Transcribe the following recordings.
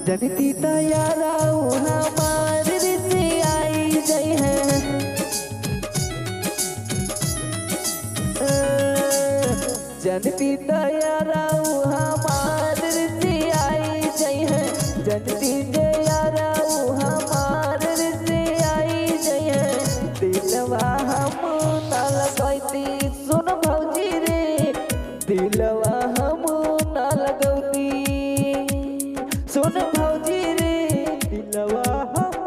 जनती तैयारा हमार रिश्ते आई जई है। जनती तैयारा हमार रिश्ते आई जई है। जनती तैयारा हमार रिश्ते आई जई है। दिलवा हम न लगैती सुन भौजी रे, दिलवा हम न लगौती सुन भौजी रे, दिलवा हम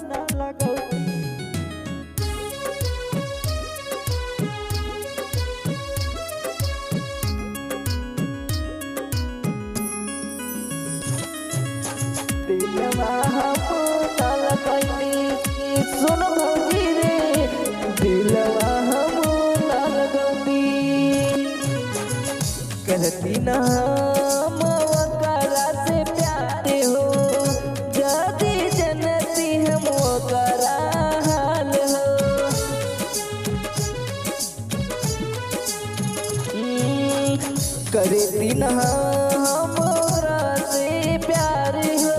न लगौती। दिलवा हम न लगौती सुन भौजी रे, दिलवा हम न लगौती। करती ना हम ओकरा से प्यार हो, जदी जनती हम ओकरा हाल हो। करती ना हम ओकरा से प्यार हो,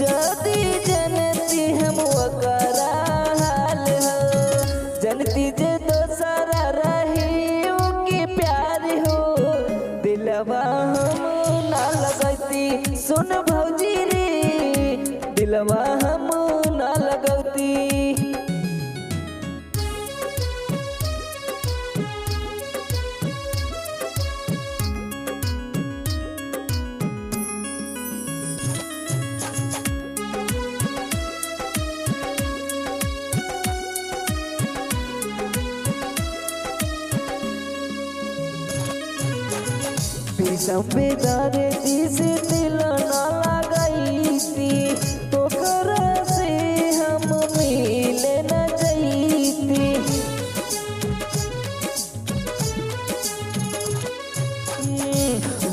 जदी जनती हम ओकरा हाल हो। जनती जे दोसरा रही उनके प्यार हो, दिलवा हम ना लगती सुन भौजी रे, दिलवा हम ना लगती। संवेदन जिस दिल न लगैती, ओकरा से हम मिले न जैती।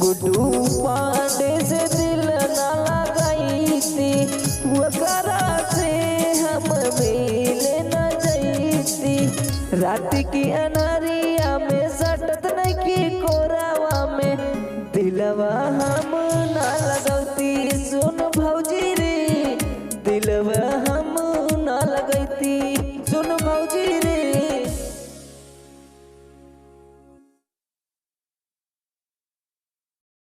गुड्डू पांडे से दिल न लगैती, ओकरा से हम मिले न जैती। रात की अनहरिया में सटत नहीं की कोरावा में, दिलवा हम